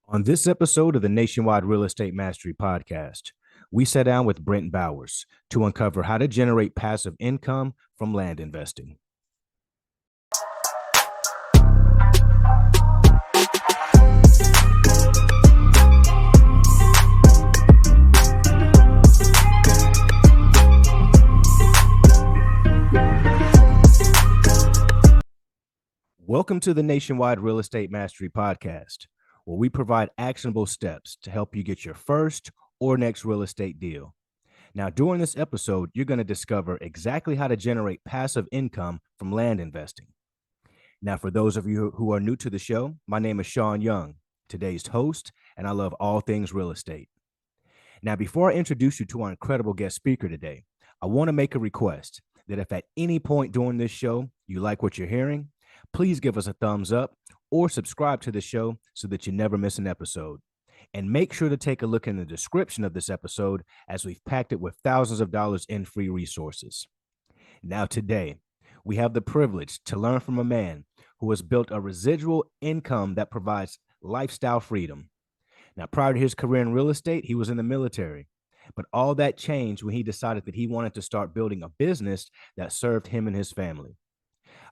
On this episode of the Nationwide Real Estate Mastery Podcast, we sat down with BrentLBowers to uncover how to generate passive income from land investing. Welcome to the Nationwide Real Estate Mastery Podcast, where we provide actionable steps to help you get your first or next real estate deal. Now, during this episode, you're going to discover exactly how to generate passive income from land investing. Now, for those of you who are new to the show, my name is Shaun Young, today's host, and I love all things real estate. Now, before I introduce you to our incredible guest speaker today, I want to make a request that if at any point during this show you like what you're hearing, please give us a thumbs up or subscribe to the show so that you never miss an episode. And make sure to take a look in the description of this episode, as we've packed it with thousands of dollars in free resources. Now, today, we have the privilege to learn from a man who has built a residual income that provides lifestyle freedom. Now, prior to his career in real estate, he was in the military. But all that changed when he decided that he wanted to start building a business that served him and his family.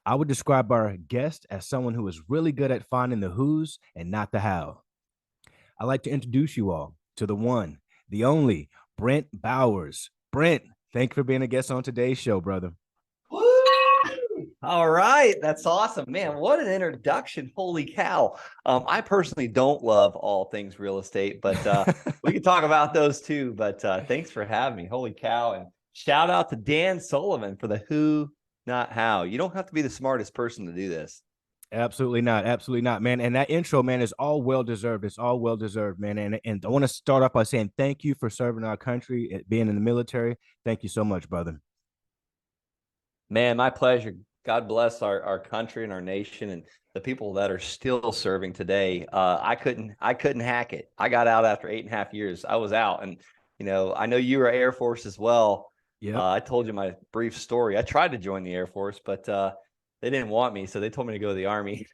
I would describe our guest as someone who is really good at finding the who's and not the how. I'd like to introduce you all to the one, the only, BrentLBowers. Brent, thank you for being a guest on today's show, brother. Woo! All right. That's awesome, man. What an introduction. Holy cow. I personally don't love all things real estate, but we can talk about those too. But thanks for having me. Holy cow. And shout out to Dan Sullivan for the who, not how. You don't have to be the smartest person to do this. Absolutely not. Absolutely not, man. And that intro, man, is all well-deserved. It's all well-deserved, man. And I want to start off by saying thank you for serving our country, being in the military. Thank you so much, brother. Man, my pleasure. God bless our country and our nation and the people that are still serving today. I couldn't hack it. I got out after 8.5 years. I was out. And, I know you were Air Force as well. Yeah. I told you my brief story. I tried to join the Air Force, but they didn't want me. So they told me to go to the Army.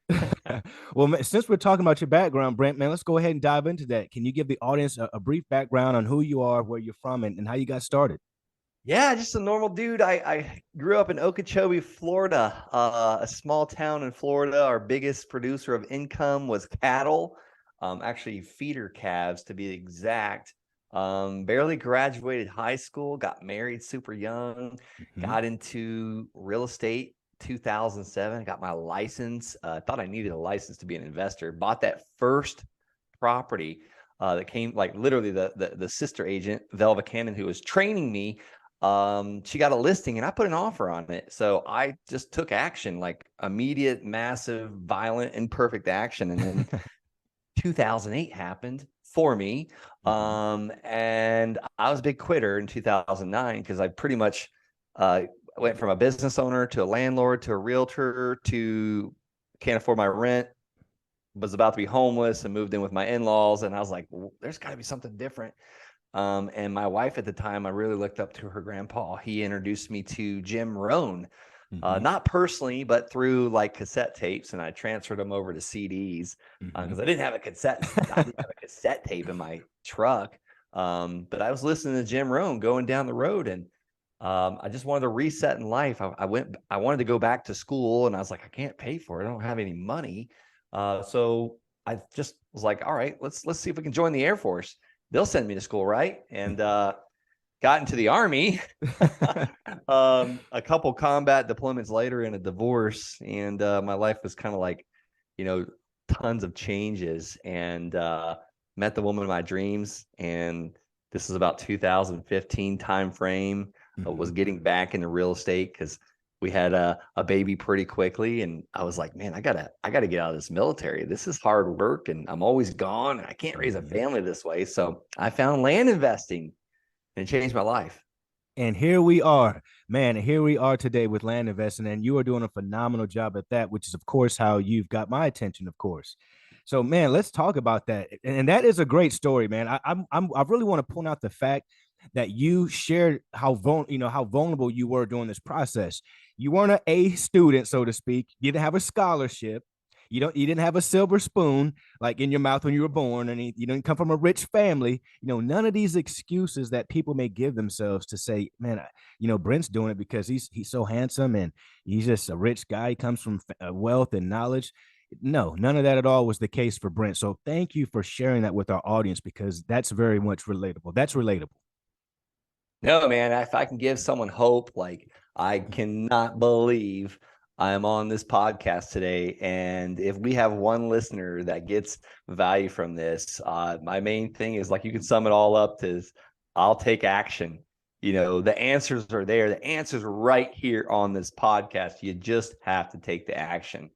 Well, man, since we're talking about your background, Brent, man, let's go ahead and dive into that. Can you give the audience a brief background on who you are, where you're from, and how you got started? Yeah, just a normal dude. I grew up in Okeechobee, Florida, a small town in Florida. Our biggest producer of income was cattle, actually feeder calves to be exact. Barely graduated high school, got married super young, got into real estate 2007, got my license. Thought I needed a license to be an investor. Bought that first property that came, like literally the sister agent, Velva Cannon, who was training me. She got a listing and I put an offer on it. So I just took action, like immediate, massive, violent, imperfect action. And then 2008 happened for me. And I was a big quitter in 2009 because I pretty much went from a business owner to a landlord to a realtor to can't afford my rent, was about to be homeless and moved in with my in-laws. And I was like, well, there's got to be something different. And my wife at the time, I really looked up to her grandpa. He introduced me to Jim Rohn, not personally, but through like cassette tapes. And I transferred them over to CDs because I didn't have a cassette tape in my truck. But I was listening to Jim Rohn going down the road, and I just wanted to reset in life. I wanted to go back to school, and I was like, I can't pay for it. I don't have any money. So I just was like, all right, let's see if we can join the Air Force. They'll send me to school, right? And got into the Army. A couple combat deployments later in a divorce, and my life was kind of like, tons of changes, and met the woman of my dreams. And this is about 2015 time frame. I was getting back into real estate because we had a baby pretty quickly, and I was like, man, I gotta get out of this military. This is hard work, and I'm always gone, and I can't raise a family this way. So I found land investing, and it changed my life. And here we are, man. Here we are today with land investing, and you are doing a phenomenal job at that, which is, of course, how you've got my attention, of course. So, man, let's talk about that. And that is a great story, man. I really want to point out the fact that you shared how vulnerable you were during this process. You weren't an A student, so to speak. You didn't have a scholarship. you didn't have a silver spoon like in your mouth when you were born, and you didn't come from a rich family. None of these excuses that people may give themselves to say, man, Brent's doing it because he's so handsome and he's just a rich guy. He comes from wealth and knowledge. No, none of that at all was the case for Brent. So thank you for sharing that with our audience, because that's very much relatable. That's relatable. No, man, if I can give someone hope, like I cannot believe I'm on this podcast today. And if we have one listener that gets value from this, my main thing is, like, you can sum it all up to, I'll take action. The answers are there. The answers are right here on this podcast. You just have to take the action.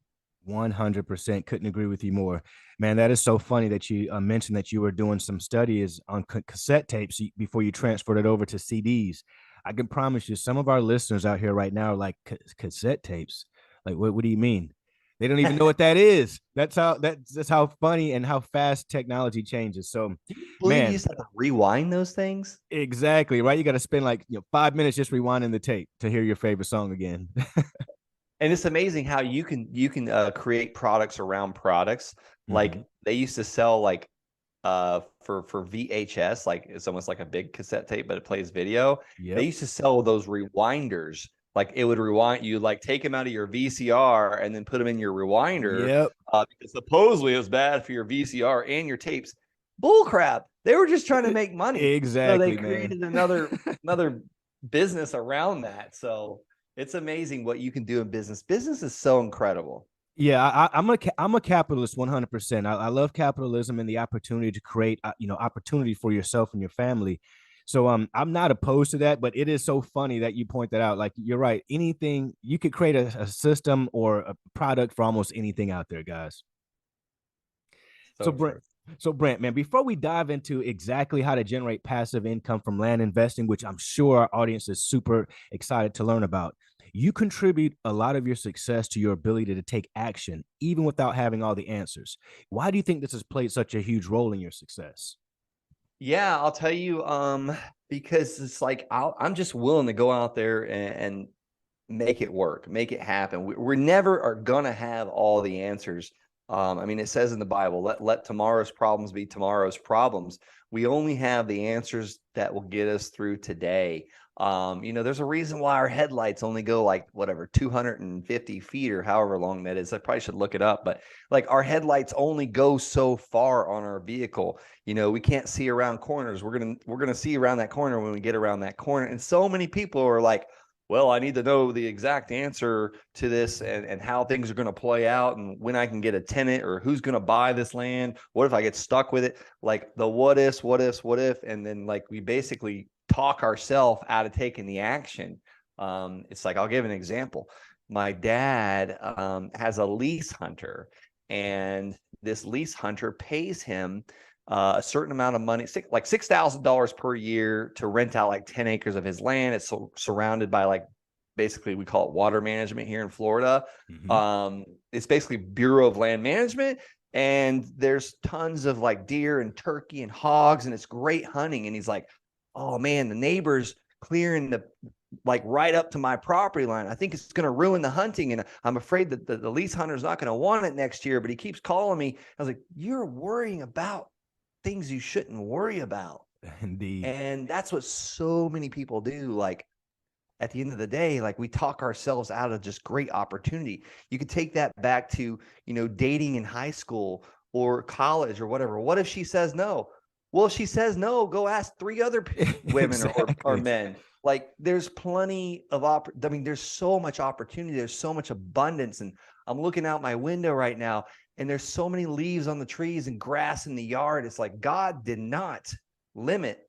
100%. Couldn't agree with you more. Man, that is so funny that you mentioned that you were doing some studies on cassette tapes before you transferred it over to CDs. I can promise you, some of our listeners out here right now are like, cassette tapes. Like, what do you mean? They don't even know what that is. That's how funny and how fast technology changes. So, Believe you man, used to have to rewind those things? exactly right. You got to spend like 5 minutes just rewinding the tape to hear your favorite song again. And it's amazing how you can create products around products. Like, they used to sell, like, for VHS, like it's almost like a big cassette tape, but it plays video. They Yep. used to sell those rewinders. Like, it would rewind, you like take them out of your VCR and then put them in your rewinder, Yep. because supposedly it was bad for your VCR and your tapes. Bull crap. They were just trying to make money. So they Exactly, man. created another business around that. So it's amazing what you can do in business. Business is so incredible. Yeah, I'm a capitalist 100%. I love capitalism and the opportunity to create opportunity for yourself and your family. So I'm not opposed to that, but it is so funny that you point that out. Like, you're right. Anything you could create a system or a product for almost anything out there, guys. So So Brent, true. so Brent, man, before we dive into exactly how to generate passive income from land investing, which I'm sure our audience is super excited to learn about, you contribute a lot of your success to your ability to take action, even without having all the answers. Why do you think this has played such a huge role in your success? Yeah, I'll tell you, because it's like I'm just willing to go out there and make it work, make it happen. We never are gonna have all the answers. I mean, it says in the Bible, let tomorrow's problems be tomorrow's problems. We only have the answers that will get us through today. There's a reason why our headlights only go, like, whatever, 250 feet or however long that is. I probably should look it up, but like, our headlights only go so far on our vehicle. We can't see around corners. We're gonna see around that corner when we get around that corner. And so many people are like, well, I need to know the exact answer to this, and how things are going to play out, and when I can get a tenant, or who's going to buy this land. What if I get stuck with it? Like, the what ifs, what ifs, what if, and then, like, we basically talk ourselves out of taking the action. It's like, I'll give an example. My dad has a lease hunter, and this lease hunter pays him a certain amount of money, like $6,000 per year, to rent out like 10 acres of his land. It's surrounded by, like, basically, we call it water management here in Florida. Mm-hmm. It's basically Bureau of Land Management. And there's tons of, like, deer and turkey and hogs, and it's great hunting. And he's like, oh man, the neighbors clearing like right up to my property line. I think it's going to ruin the hunting. And I'm afraid that the lease hunter's not going to want it next year, but he keeps calling me. I was like, you're worrying about things you shouldn't worry about. Indeed. And that's what so many people do. Like, at the end of the day, like, we talk ourselves out of just great opportunity. You could take that back to, dating in high school or college or whatever. What if she says no? Well, if she says no, go ask three other women or Exactly. men. Like, there's plenty of I mean, there's so much opportunity. There's so much abundance. And I'm looking out my window right now, and there's so many leaves on the trees and grass in the yard. It's like, God did not limit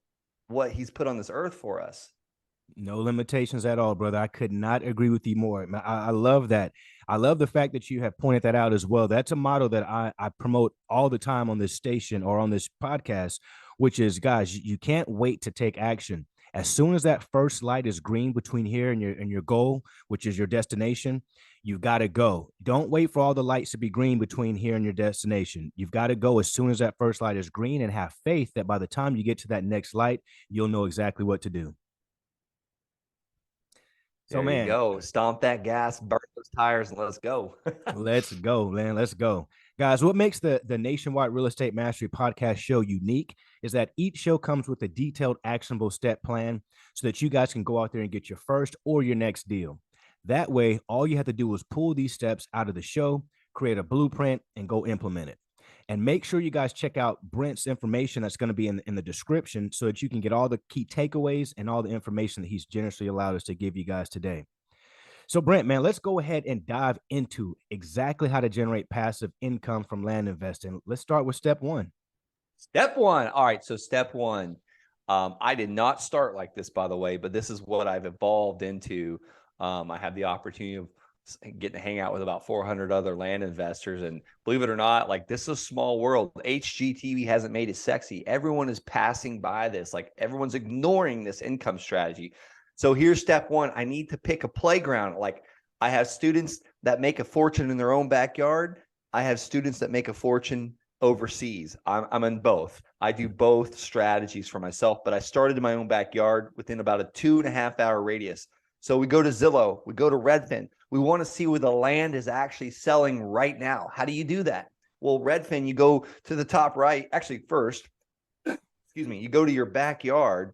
what he's put on this earth for us. No limitations at all, brother. I could not agree with you more. I love that. I love the fact that you have pointed that out as well. That's a motto that I promote all the time on this station or on this podcast, which is, guys, you can't wait to take action. As soon as that first light is green between here and your goal, which is your destination, you've got to go. Don't wait for all the lights to be green between here and your destination. You've got to go as soon as that first light is green, and have faith that by the time you get to that next light, you'll know exactly what to do. So, There you man, go. Stomp that gas, burn those tires, and let's go. let's go, man. Let's go. Guys, what makes the Nationwide Real Estate Mastery podcast show unique is that each show comes with a detailed, actionable step plan so that you guys can go out there and get your first or your next deal. That way, all you have to do is pull these steps out of the show, create a blueprint, and go implement it. And make sure you guys check out Brent's information that's going to be in the description so that you can get all the key takeaways and all the information that he's generously allowed us to give you guys today. So, Brent, man, let's go ahead and dive into exactly how to generate passive income from land investing. Let's start with step one. Step one. All right. So step one, I did not start like this, by the way, but this is what I've evolved into. I had the opportunity of getting to hang out with about 400 other land investors. And believe it or not, like, this is a small world. HGTV hasn't made it sexy. Everyone is passing by this. Like, everyone's ignoring this income strategy. So here's step one. I need to pick a playground. Like, I have students that make a fortune in their own backyard. I have students that make a fortune overseas. I'm in both. I do both strategies for myself, but I started in my own backyard within about a 2.5 hour radius. So we go to Zillow, we go to Redfin. We want to see where the land is actually selling right now. How do you do that? Well, Redfin, you go to the top right. Actually, first, excuse me, you go to your backyard.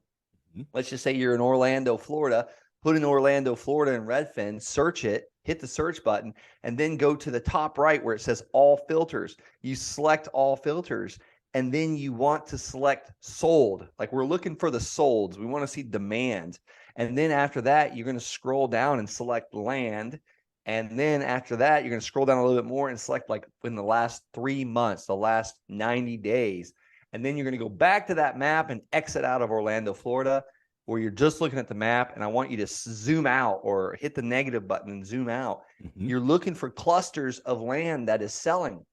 Let's just say you're in Orlando, Florida. Put in Orlando, Florida in Redfin, search it, hit the search button, and then go to the top right where it says all filters. You select all filters, and then you want to select sold. Like, we're looking for the solds. We want to see demand. And then after that, you're going to scroll down and select land. And then after that, you're going to scroll down a little bit more and select, like, in the last 3 months, the last 90 days. And then you're going to go back to that map and exit out of Orlando, Florida, where you're just looking at the map, and I want you to zoom out or hit the negative button and zoom out. You're looking for clusters of land that is selling.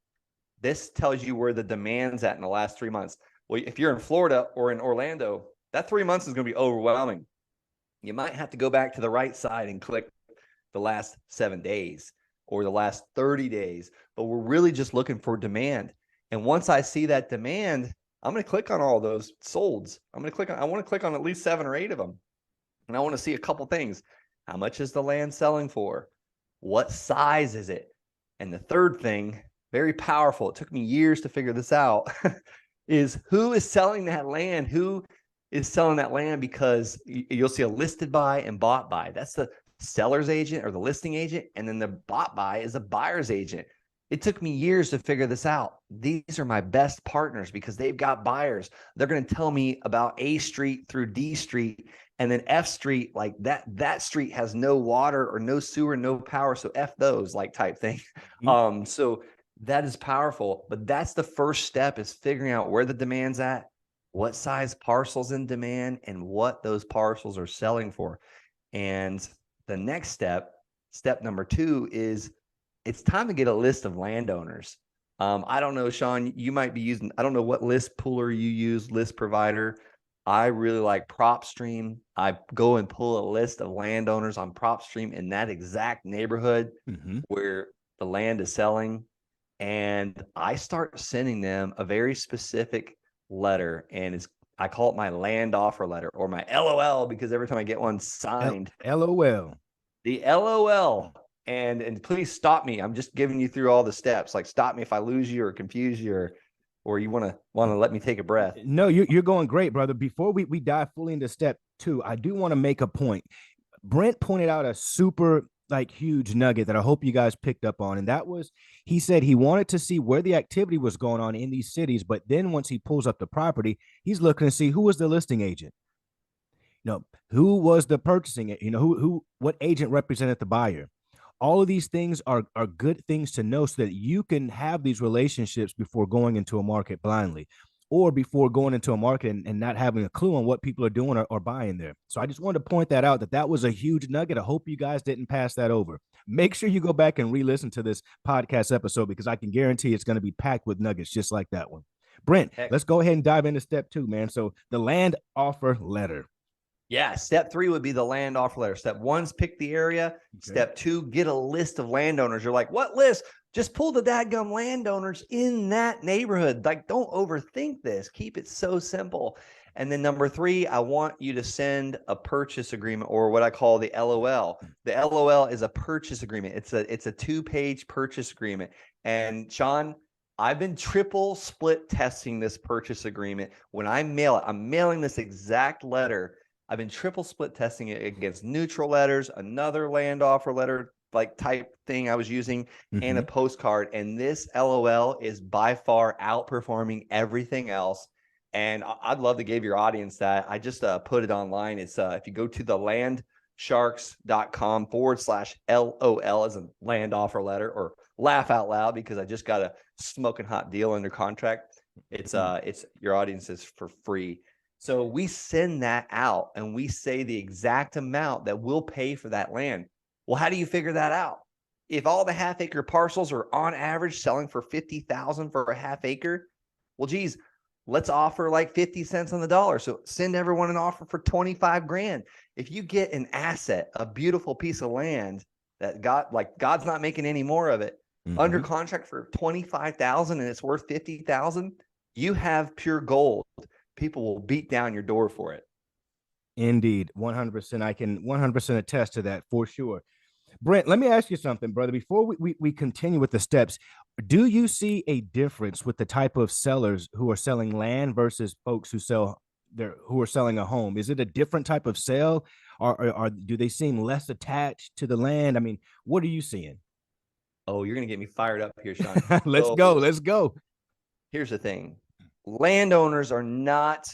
This tells you where the demand's at in the last 3 months. Well, if you're in Florida or in Orlando, that 3 months is going to be overwhelming. You might have to go back to the right side and click the last 7 days or the last 30 days. But we're really just looking for demand. And once I see that demand, I'm going to click on all those solds. I want to click on at least 7 or 8 of them. And I want to see a couple things. How much is the land selling for? What size is it? And the third thing, very powerful, it took me years to figure this out, is who is selling that land? Who is selling that land? Because you'll see a listed by and bought by. That's the seller's agent or the listing agent. And then the bought by is a buyer's agent. It took me years to figure this out. These are my best partners because they've got buyers. They're going to tell me about A Street through D Street, and then F Street, like that street has no water or no sewer, no power. So F those, like, type thing. So that is powerful. But that's the first step, is figuring out where the demand's at, what size parcels in demand, and what those parcels are selling for. And the next step, step number 2, is it's time to get a list of landowners. I don't know, Shaun, you might be using, I don't know what list pooler you use, list provider. I really like PropStream. I go and pull a list of landowners on PropStream in that exact neighborhood where the land is selling. And I start sending them a very specific letter, and I call it my land offer letter, or my LOL, because every time I get one signed, LOL. The LOL. And please stop me. I'm just giving you through all the steps. Like, stop me if I lose you or confuse you, or you want to let me take a breath. No, you're going great, brother. Before we dive fully into step 2, I do want to make a point. Brent pointed out a super, like, huge nugget that I hope you guys picked up on. And that was, he said he wanted to see where the activity was going on in these cities. But then once he pulls up the property, he's looking to see who was the listing agent. Who was the purchasing it? What agent represented the buyer? All of these things are good things to know so that you can have these relationships before going into a market blindly, or before going into a market and not having a clue on what people are doing or buying there. So I just wanted to point that out, that was a huge nugget. I hope you guys didn't pass that over. Make sure you go back and re-listen to this podcast episode, because I can guarantee it's going to be packed with nuggets just like that one. Brent, let's go ahead and dive into step 2, man. So the land offer letter. Yeah, step 3 would be the land offer letter. Step 1's pick the area. Okay. Step 2, get a list of landowners. You're like, what list? Just pull the dadgum landowners in that neighborhood. Like, don't overthink this. Keep it so simple. And then number 3, I want you to send a purchase agreement, or what I call the LOL. The LOL is a purchase agreement. It's a 2-page purchase agreement. And Shaun, I've been triple split testing this purchase agreement. When I mail it, I'm mailing this exact letter. I've been triple split testing it against neutral letters, another land offer letter like type thing I was using, and a postcard. And this LOL is by far outperforming everything else. And I'd love to give your audience that. I just put it online. It's if you go to the landsharks.com/LOL as a land offer letter, or laugh out loud because I just got a smoking hot deal under contract. It's your audience is for free. So we send that out and we say the exact amount that we'll pay for that land. Well, how do you figure that out? If all the half-acre parcels are on average selling for $50,000 for a half acre, well, geez, let's offer like 50 cents on the dollar. So send everyone an offer for 25 grand. If you get an asset, a beautiful piece of land that God's not making any more of it, under contract for 25,000 and it's worth 50,000, you have pure gold. People will beat down your door for it. Indeed, 100%. I can 100% attest to that for sure. Brent, let me ask you something, brother. Before we continue with the steps, do you see a difference with the type of sellers who are selling land versus folks who are selling a home? Is it a different type of sale, or do they seem less attached to the land? I mean, what are you seeing? Oh, you're gonna get me fired up here, Shaun. Let's go. Let's go. Here's the thing: landowners are not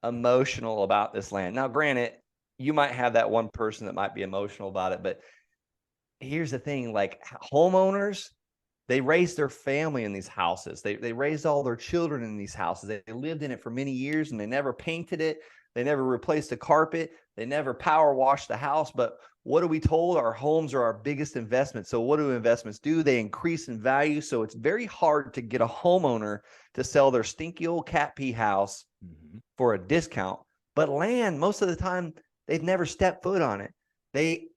emotional about this land. Now, granted, you might have that one person that might be emotional about it, but here's the thing, like homeowners, they raised their family in these houses. They raised all their children in these houses. They lived in it for many years and they never painted it. They never replaced the carpet. They never power washed the house. But what are we told? Our homes are our biggest investment. So what do investments do? They increase in value. So it's very hard to get a homeowner to sell their stinky old cat pee house for a discount. But land, most of the time, they've never stepped foot on it. They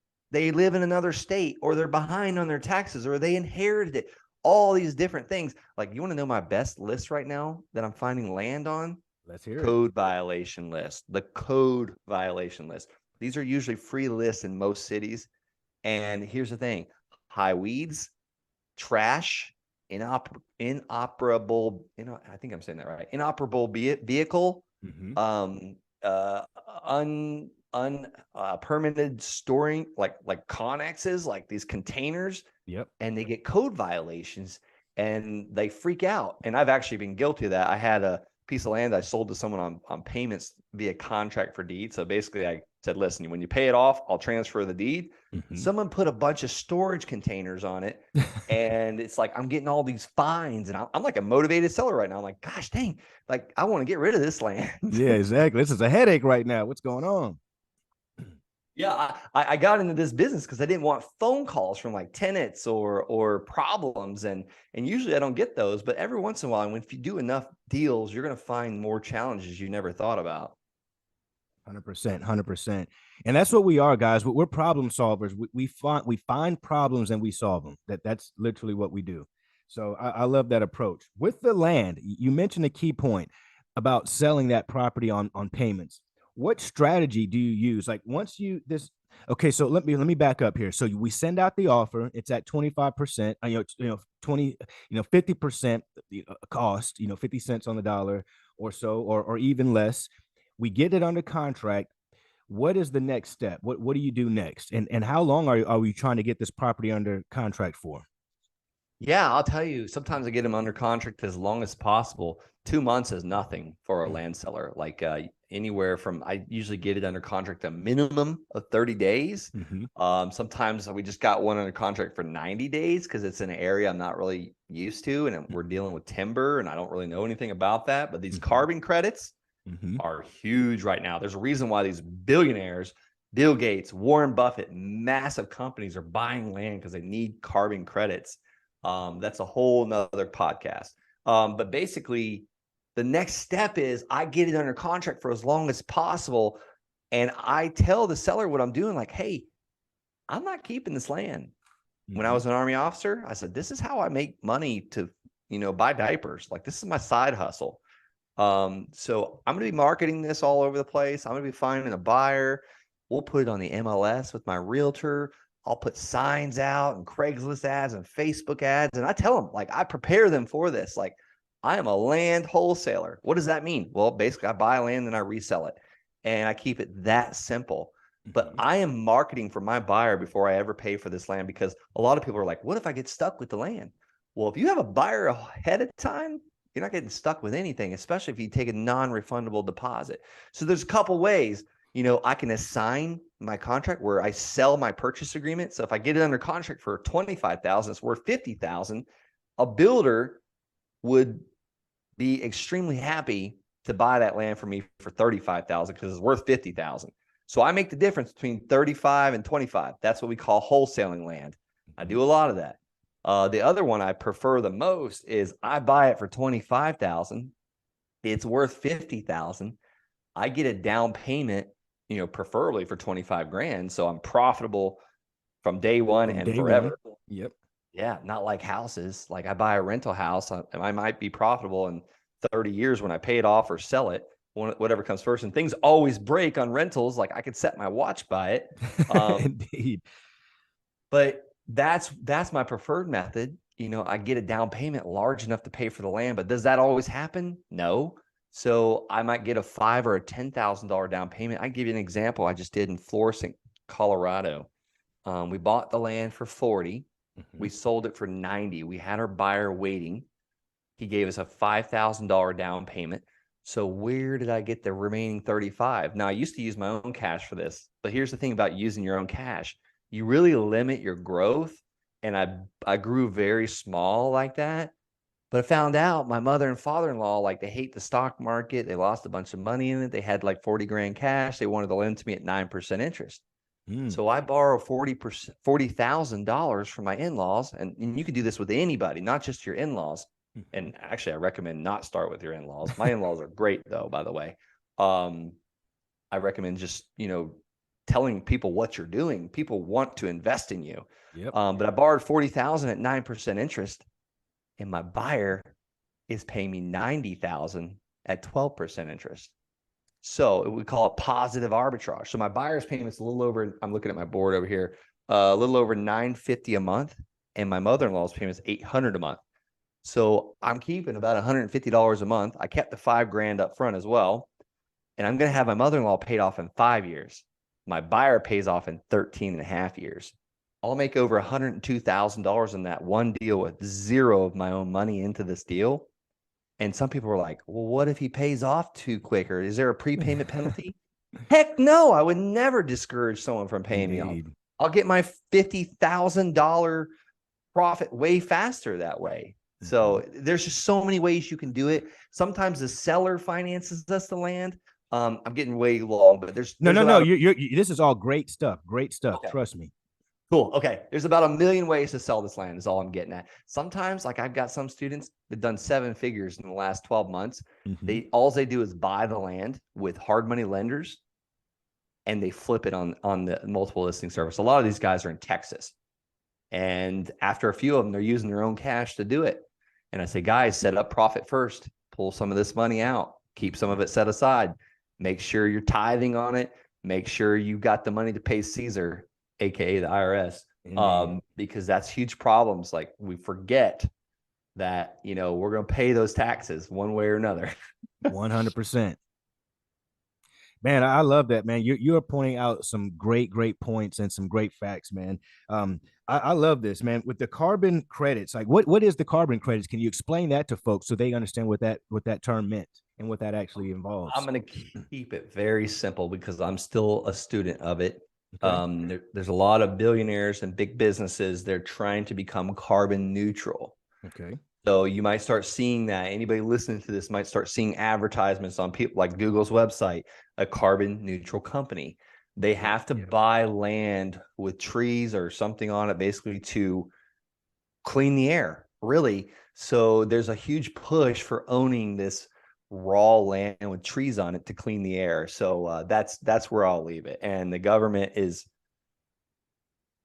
live in another state, or they're behind on their taxes, or they inherited it. All these different things. Like, you want to know my best list right now that I'm finding land on? Let's hear Code violation list. The code violation list. These are usually free lists in most cities. And here's the thing: high weeds, trash, inoperable, I think I'm saying that right. Inoperable vehicle, permitted storing, like connexes, like these containers. Yep. And they get code violations and they freak out. And I've actually been guilty of that. I had a piece of land I sold to someone on payments via contract for deed. So basically I said, listen, when you pay it off, I'll transfer the deed. Someone put a bunch of storage containers on it. And it's like, I'm getting all these fines, and I'm like a motivated seller right now. I'm like, gosh, dang, like I want to get rid of this land. Yeah, exactly. This is a headache right now. What's going on? Yeah, I got into this business because I didn't want phone calls from like tenants or problems, and usually I don't get those, but every once in a while, if you do enough deals, you're going to find more challenges you never thought about. 100%, 100%. And that's what we are, guys. We're problem solvers. We find problems and we solve them. That's literally what we do. So I love that approach. With the land, you mentioned a key point about selling that property on payments. What strategy do you use? Like, once okay, so let me back up here. So we send out the offer, it's at 25%, 20, 50% cost, 50 cents on the dollar or so, or even less. We get it under contract. What is the next step? What do you do next? And how long are we trying to get this property under contract for? Yeah, I'll tell you, sometimes I get them under contract as long as possible. 2 months is nothing for a land seller. Like anywhere from, I usually get it under contract a minimum of 30 days. Sometimes we just got one under contract for 90 days because it's in an area I'm not really used to, and we're dealing with timber, and I don't really know anything about that. But these carbon credits are huge right now. There's a reason why these billionaires, Bill Gates, Warren Buffett, massive companies are buying land because they need carbon credits. That's a whole nother podcast. But basically, the next step is I get it under contract for as long as possible. And I tell the seller what I'm doing, like, hey, I'm not keeping this land. when I was an Army officer, I said, this is how I make money to, buy diapers. Like, this is my side hustle. So I'm going to be marketing this all over the place. I'm going to be finding a buyer. We'll put it on the MLS with my realtor. I'll put signs out and Craigslist ads and Facebook ads. And I tell them, like, I prepare them for this. Like, I am a land wholesaler. What does that mean? Well, basically, I buy land and I resell it. And I keep it that simple. But I am marketing for my buyer before I ever pay for this land, because a lot of people are like, what if I get stuck with the land? Well, if you have a buyer ahead of time, you're not getting stuck with anything, especially if you take a non-refundable deposit. So there's a couple ways. I can assign my contract where I sell my purchase agreement. So if I get it under contract for $25,000, it's worth $50,000. A builder would be extremely happy to buy that land for me for $35,000 because it's worth $50,000. So I make the difference between 35 and 25. That's what we call wholesaling land. I do a lot of that. The other one I prefer the most is I buy it for $25,000. It's worth $50,000. I get a down payment, preferably for 25 grand. So I'm profitable from day one and forever. Yep. Yeah. Not like houses. Like, I buy a rental house, I might be profitable in 30 years when I pay it off or sell it, whatever comes first. And things always break on rentals. Like, I could set my watch by it. Indeed. But that's my preferred method. I get a down payment large enough to pay for the land, but does that always happen? No. So I might get a $5,000 or a $10,000 down payment. I give you an example I just did in Florissant, Colorado. We bought the land for 40. We sold it for 90. We had our buyer waiting. He gave us a $5,000 down payment. So where did I get the remaining 35? Now, I used to use my own cash for this, but here's the thing about using your own cash. You really limit your growth. And I grew very small like that. But I found out my mother and father-in-law, like, they hate the stock market. They lost a bunch of money in it. They had like 40 grand cash. They wanted to lend to me at 9% interest. So I borrow $40,000 from my in-laws. And you can do this with anybody, not just your in-laws. And actually, I recommend not start with your in-laws. My in-laws are great, though, by the way. I recommend just, telling people what you're doing. People want to invest in you. Yep. But I borrowed $40,000 at 9% interest, and my buyer is paying me $90,000 at 12% interest. So we call it positive arbitrage. So my buyer's payment's a little over, I'm looking at my board over here, a little over $950 a month, and my mother-in-law's payment's $800 a month. So I'm keeping about $150 a month. I kept the $5,000 up front as well. And I'm going to have my mother-in-law paid off in 5 years. My buyer pays off in 13 and a half years. I'll make over $102,000 in that one deal with zero of my own money into this deal. And some people are like, well, what if he pays off too quick? Or is there a prepayment penalty? Heck no, I would never discourage someone from paying me off. I'll get my $50,000 profit way faster that way. So there's just so many ways you can do it. Sometimes the seller finances us the land. I'm getting way long, but there's no. This is all great stuff. Great stuff. Okay. Trust me. Cool. Okay. There's about 1 million ways to sell this land is all I'm getting at. Sometimes, like, I've got some students that done 7 figures in the last 12 months. All they do is buy the land with hard money lenders, and they flip it on the multiple listing service. A lot of these guys are in Texas. And after a few of them, they're using their own cash to do it. And I say, guys, set up profit first, pull some of this money out, keep some of it set aside, make sure you're tithing on it, make sure you got the money to pay Caesar, AKA the IRS, because that's huge problems. Like, we forget that, we're going to pay those taxes one way or another. 100%. Man, I love that, man. You're pointing out some great points and some great facts, man. I love this, man. With the carbon credits, like, what is the carbon credits? Can you explain that to folks so they understand what that term meant and what that actually involves? I'm going to keep it very simple because I'm still a student of it. Okay. There's a lot of billionaires and big businesses. They're trying to become carbon neutral. Okay. So you might start seeing that. Anybody listening to this might start seeing advertisements on people like Google's website, a carbon neutral company. They have to buy land with trees or something on it, basically, to clean the air, really. So there's a huge push for owning this raw land with trees on it to clean the air. So that's where I'll leave it. And the government is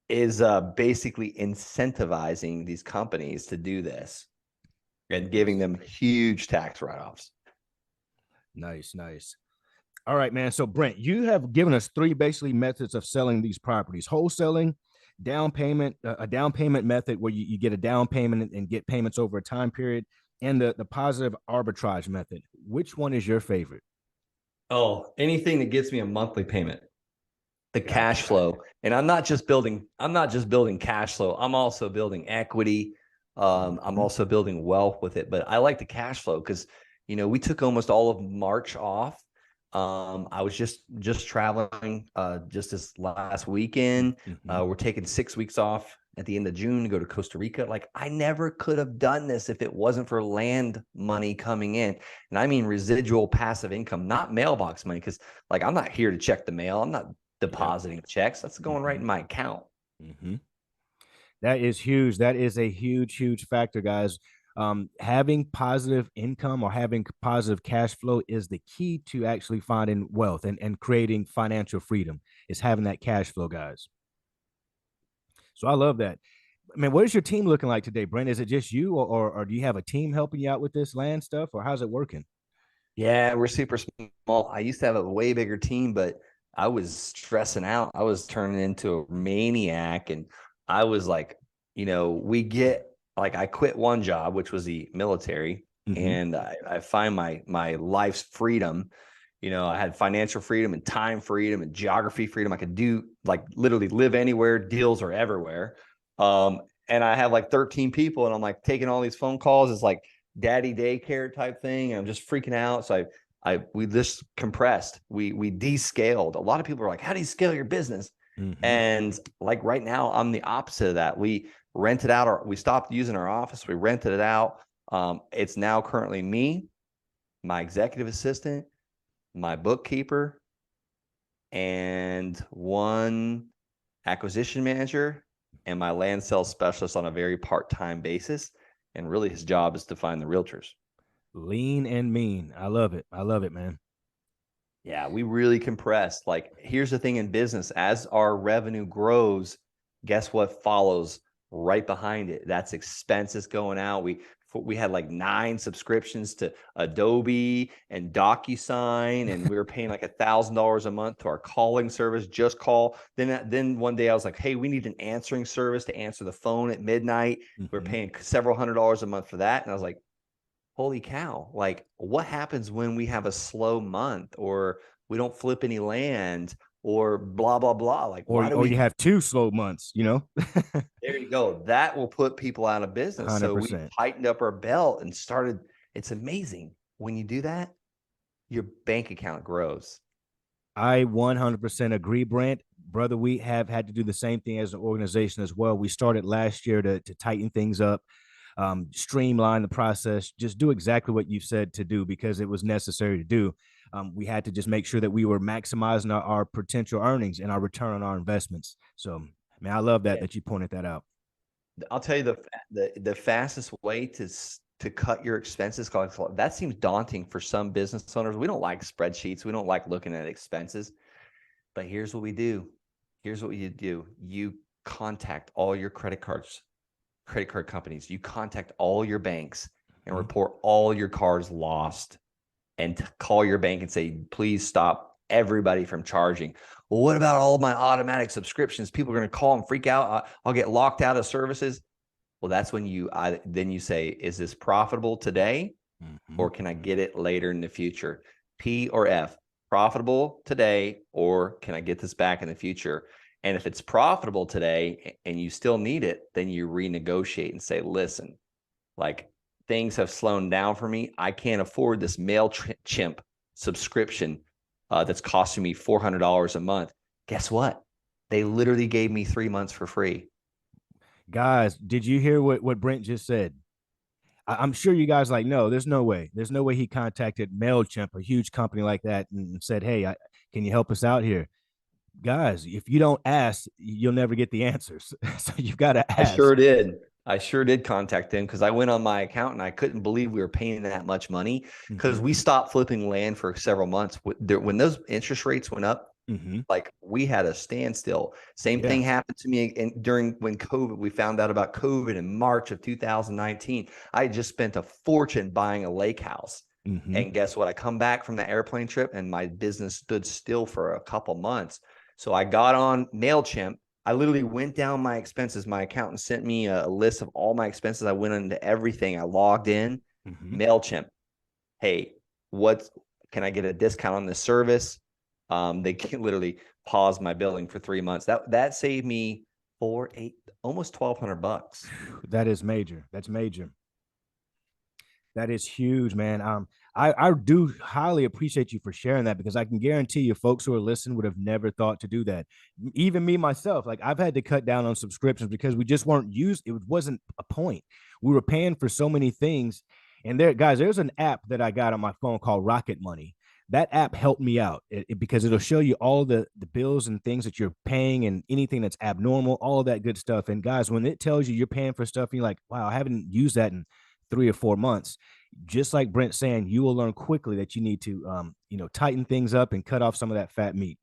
is basically incentivizing these companies to do this and giving them huge tax write-offs. Nice, nice. All right, man. So Brent, you have given us three basically methods of selling these properties: wholesaling, down payment, a down payment method where you get a down payment and get payments over a time period, and the positive arbitrage method. Which one is your favorite? Oh, anything that gets me a monthly payment, the cash Gotcha. flow. And I'm not just building cash flow. I'm also building equity. I'm also building wealth with it. But I like the cash flow because, we took almost all of March off. I was just traveling just this last weekend. We're taking 6 weeks off at the end of June to go to Costa Rica. Like, I never could have done this if it wasn't for land money coming in. And I mean residual passive income, not mailbox money. Because like, I'm not here to check the mail. I'm not depositing checks. That's going right in my account. That is huge. That is a huge, huge factor, guys. Having positive income or having positive cash flow is the key to actually finding wealth and creating financial freedom, is having that cash flow, guys. So I love that. I mean, what is your team looking like today, Brent? Is it just you, or do you have a team helping you out with this land stuff, or how's it working? Yeah, we're super small. I used to have a way bigger team, but I was stressing out. I was turning into a maniac. And I was like, we get like, I quit one job, which was the military, and I find my life's freedom. I had financial freedom and time freedom and geography freedom. I could do like literally live anywhere. Deals are everywhere. And I have like 13 people, and I'm like taking all these phone calls. It's like daddy daycare type thing. And I'm just freaking out. So we just compressed. We descaled. A lot of people are like, how do you scale your business? And like right now, I'm the opposite of that. We rented out we stopped using our office. We rented it out. It's now currently me, my executive assistant, my bookkeeper, and one acquisition manager, and my land sales specialist on a very part-time basis. And really his job is to find the realtors. Lean and mean. I love it. I love it, man. Yeah, we really compressed. Like, here's the thing in business: as our revenue grows, guess what follows right behind it? That's expenses going out. We had like 9 subscriptions to Adobe and DocuSign, and we were paying like $1,000 a month to our calling service, Just Call. Then one day I was like, hey, we need an answering service to answer the phone at midnight. We're paying several $100s a month for that. And I was like, holy cow, like, what happens when we have a slow month, or we don't flip any land, or blah, blah, blah? Like, why do Or we? you have 2 slow months, There you go. That will put people out of business. So we 100%. tightened up our belt and started. It's amazing when you do that, your bank account grows. I 100% agree, Brent. Brother, we have had to do the same thing as an organization as well. We started last year to tighten things up, streamline the process, just do exactly what you said to do because it was necessary to do. We had to just make sure that we were maximizing our potential earnings and our return on our investments. So, man, I love that you pointed that out. I'll tell you the fastest way to cut your expenses. That seems daunting for some business owners. We don't like spreadsheets. We don't like looking at expenses. But here's what we do. Here's what you do. You contact all your credit card companies. You contact all your banks and report all your cards lost, and call your bank and say, please stop everybody from charging. Well, what about all my automatic subscriptions? People are going to call and freak out. I'll get locked out of services. Well, that's when then you say, is this profitable today, or can I get it later in the future? P or F, profitable today, or can I get this back in the future? And if it's profitable today and you still need it, then you renegotiate and say, listen, like, things have slowed down for me. I can't afford this MailChimp subscription that's costing me $400 a month. Guess what? They literally gave me 3 months for free. Guys, did you hear what Brent just said? I'm sure you guys like, no, there's no way. There's no way he contacted MailChimp, a huge company like that, and said, hey, can you help us out here? Guys, if you don't ask, you'll never get the answers. So you've got to ask. I sure did contact them, because I went on my account and I couldn't believe we were paying that much money, because we stopped flipping land for several months. When those interest rates went up, Mm-hmm. Like we had a standstill. Same thing happened to me during when COVID, we found out about COVID in March of 2019. I had just spent a fortune buying a lake house. Mm-hmm. And guess what? I come back from the airplane trip and my business stood still for a couple months. So I got on MailChimp. I literally went down my expenses. My accountant sent me a list of all my expenses. I went into everything. I logged in. Mm-hmm. MailChimp. Hey, can I get a discount on this service? They can literally pause my billing for 3 months. That saved me almost $1,200. That is major. That's major. That is huge, man. I do highly appreciate you for sharing that, because I can guarantee you folks who are listening would have never thought to do that. Even me myself, like I've had to cut down on subscriptions because we just weren't used. It wasn't a point. We were paying for so many things. And there's an app that I got on my phone called Rocket Money. That app helped me out because it'll show you all the bills and things that you're paying and anything that's abnormal, all of that good stuff. And guys, when it tells you you're paying for stuff, and you're like, wow, I haven't used that in 3 or 4 months. Just like Brent saying, you will learn quickly that you need to, tighten things up and cut off some of that fat meat.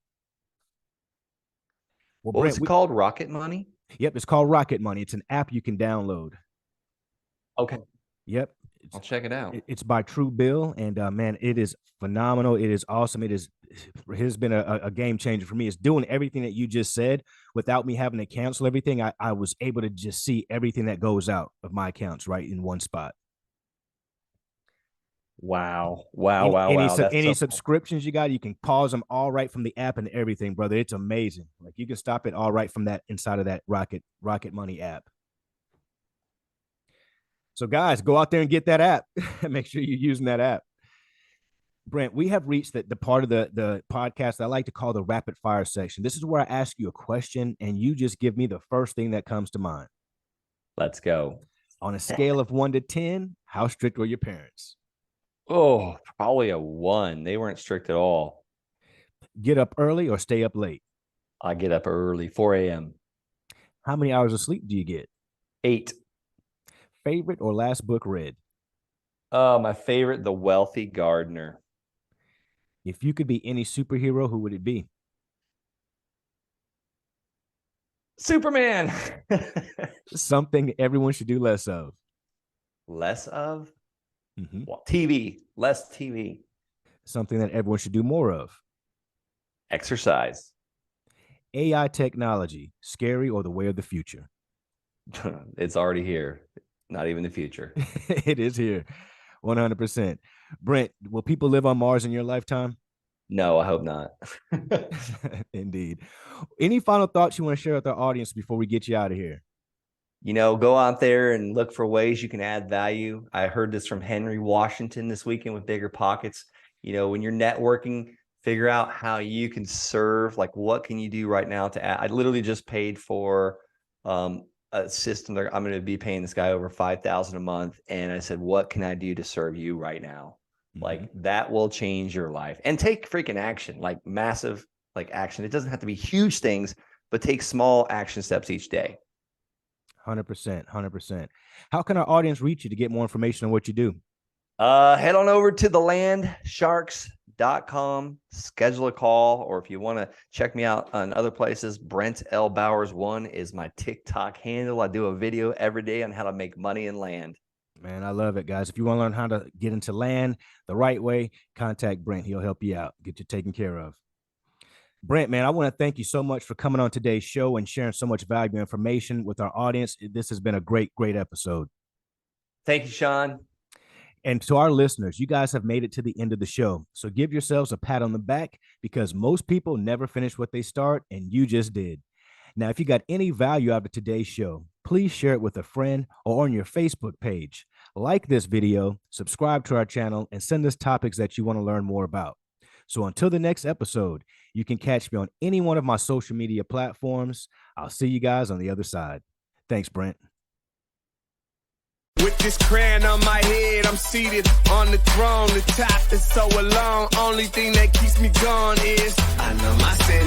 Well, What was it called? Rocket Money? Yep, it's called Rocket Money. It's an app you can download. Okay. Yep. I'll check it out. It's by True Bill, and man, it is phenomenal. It is awesome. It has been a game changer for me. It's doing everything that you just said without me having to cancel everything. I was able to just see everything that goes out of my accounts right in one spot. Wow. Any subscriptions you got, you can pause them all right from the app and everything, brother. It's amazing. Like you can stop it all right from that inside of that Rocket Money app. So guys, go out there and get that app. Make sure you're using that app. Brent, we have reached the part of the podcast that I like to call the rapid fire section. This is where I ask you a question and you just give me the first thing that comes to mind. Let's go. On a scale of 1 to 10, how strict were your parents? Oh, probably a 1. They weren't strict at all. Get up early or stay up late? I get up early, 4 a.m. How many hours of sleep do you get? 8. Favorite or last book read? My favorite, The Wealthy Gardener. If you could be any superhero, who would it be? Superman. Something everyone should do less of. Less of? Mm-hmm. Well, TV. Less TV. Something that everyone should do more of. Exercise. AI technology, scary or the way of the future? It's already here. Not even the future. It is here. 100%. Brent, will people live on Mars in your lifetime? No, I hope not. Indeed. Any final thoughts you want to share with our audience before we get you out of here? Go out there and look for ways you can add value. I heard this from Henry Washington this weekend with Bigger Pockets. When you're networking, figure out how you can serve, like what can you do right now to add. I literally just paid for a system that I'm going to be paying this guy over $5,000 a month. And I said, what can I do to serve you right now? Mm-hmm. Like that will change your life. And take freaking action, like massive, like action. It doesn't have to be huge things, but take small action steps each day. 100%. How can our audience reach you to get more information on what you do? Head on over to thelandsharks.com, schedule a call, or if you want to check me out on other places, BrentLBowers1 is my TikTok handle. I do a video every day on how to make money in land. Man, I love it, guys. If you want to learn how to get into land the right way, contact Brent. He'll help you out, get you taken care of. Brent, man, I want to thank you so much for coming on today's show and sharing so much valuable information with our audience. This has been a great episode. Thank you, Shaun. And to our listeners, you guys have made it to the end of the show. So give yourselves a pat on the back, because most people never finish what they start, and you just did. Now, if you got any value out of today's show, please share it with a friend or on your Facebook page. Like this video, subscribe to our channel, and send us topics that you want to learn more about. So until the next episode, you can catch me on any one of my social media platforms. I'll see you guys on the other side. Thanks, Brent. With this crown on my head, I'm seated on the throne. The top is so alone. Only thing that keeps me going is I know my sin